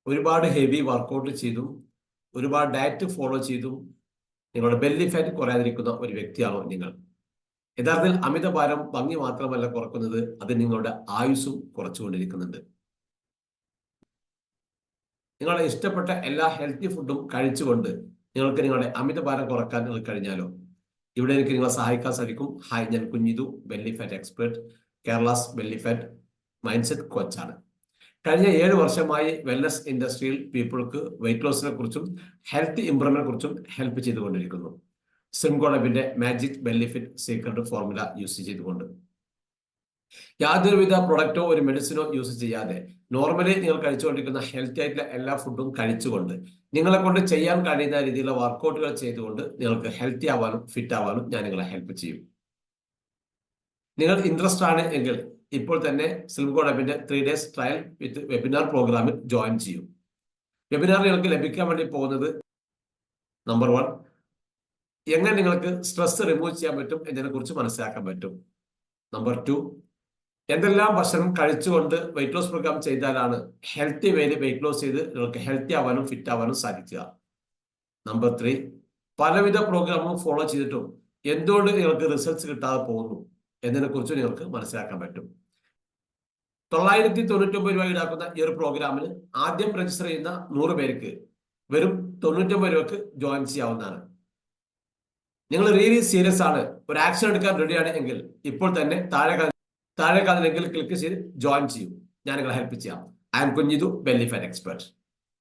ഒരുപാട് heavy workout ചെയ്തും ഒരുപാട് ഡയറ്റ് ഫോളോ ചെയ്തും നിങ്ങളുടെ ബെല്ലി ഫാറ്റ് കുറയാതിരിക്കുന്ന ഒരു വ്യക്തിയാണോ നിങ്ങൾ? യഥാർത്ഥത്തിൽ അമിതഭാരം ഭംഗി മാത്രമല്ല കുറക്കുന്നത്, അത് നിങ്ങളുടെ ആയുസ്സും കുറച്ചുകൊണ്ടിരിക്കുന്നുണ്ട്. നിങ്ങളുടെ ഇഷ്ടപ്പെട്ട എല്ലാ ഹെൽത്തി ഫുഡും കഴിച്ചുകൊണ്ട് നിങ്ങൾക്ക് നിങ്ങളുടെ അമിതഭാരം കുറക്കാൻ നിങ്ങൾക്ക് കഴിഞ്ഞാലോ? ഇവിടെ എനിക്ക് നിങ്ങളെ സഹായിക്കാൻ സാധിക്കും. ഹായ്, ഞാൻ Kunjithu, belly fat expert, Kerala's belly fat mindset കോച്ചാണ്. കഴിഞ്ഞ 7 വർഷമായി വെൽനസ് ഇൻഡസ്ട്രിയിൽ പീപ്പിൾക്ക് വെയിറ്റ് ലോസിനെ കുറിച്ചും ഹെൽത്ത് ഇംപ്രൂവ്മെന്റിനെ കുറിച്ചും ഹെൽപ്പ് ചെയ്തുകൊണ്ടിരിക്കുന്നു. സിംഗോളബിന്റെ magic belly fit secret formula use ചെയ്തുകൊണ്ട് യാതൊരുവിധ പ്രൊഡക്റ്റോ ഒരു മെഡിസിനോ യൂസ് ചെയ്യാതെ നോർമലി നിങ്ങൾ കഴിച്ചുകൊണ്ടിരിക്കുന്ന ഹെൽത്തി ആയിട്ടുള്ള എല്ലാ ഫുഡും കഴിച്ചുകൊണ്ട് നിങ്ങളെ കൊണ്ട് ചെയ്യാൻ കഴിയുന്ന രീതിയിലുള്ള വർക്കൗട്ടുകൾ ചെയ്തുകൊണ്ട് നിങ്ങൾക്ക് ഹെൽത്തി ആവാനും ഫിറ്റ് ആവാനും ഞാൻ നിങ്ങളെ ഹെൽപ്പ് ചെയ്യും. നിങ്ങൾ ഇൻട്രസ്റ്റ് ആണ് എങ്കിൽ ഇപ്പോൾ തന്നെ സിംഗോളബിന്റെ 3 days ട്രയൽ വിത്ത് വെബിനാർ പ്രോഗ്രാമിൽ ജോയിൻ ചെയ്യും. വെബിനാർ നിങ്ങൾക്ക് ലഭിക്കാൻ വേണ്ടി പോകുന്നത് നമ്പർ 1, എങ്ങനെ നിങ്ങൾക്ക് സ്ട്രെസ് റിമൂവ് ചെയ്യാൻ പറ്റും എന്നതിനെ കുറിച്ച് മനസ്സിലാക്കാൻ പറ്റും. നമ്പർ 2, എന്തെല്ലാം ഭക്ഷണം കഴിച്ചുകൊണ്ട് വെയിറ്റ് ലോസ് പ്രോഗ്രാം ചെയ്താലാണ് ഹെൽത്തി വേയിൽ വെയിറ്റ് ലോസ് ചെയ്ത് നിങ്ങൾക്ക് ഹെൽത്തി ആവാനും ഫിറ്റ് ആവാനും സാധിക്കുക. നമ്പർ 3, പലവിധ പ്രോഗ്രാമും ഫോളോ ചെയ്തിട്ടും എന്തുകൊണ്ട് നിങ്ങൾക്ക് റിസൾട്ട്സ് കിട്ടാതെ പോകുന്നു എന്നതിനെ കുറിച്ച് നിങ്ങൾക്ക് മനസ്സിലാക്കാൻ പറ്റും. 999 രൂപ ഈടാക്കുന്ന ഈ ഒരു പ്രോഗ്രാമിന് ആദ്യം രജിസ്റ്റർ ചെയ്യുന്ന 100 പേർക്ക് വെറും 99 രൂപക്ക് ജോയിൻ ചെയ്യാവുന്നതാണ്. നിങ്ങൾ റിയലി സീരിയസ് ആണ്, ഒരു ആക്ഷൻ എടുക്കാൻ റെഡിയാണ് എങ്കിൽ ഇപ്പോൾ തന്നെ താഴെ കാണുന്നെങ്കിൽ ക്ലിക്ക് ചെയ്ത് ജോയിൻ ചെയ്യൂ. ഞാൻ നിങ്ങളെ ഹെൽപ്പ് ചെയ്യാം. I am Kunjithu, belly fat expert.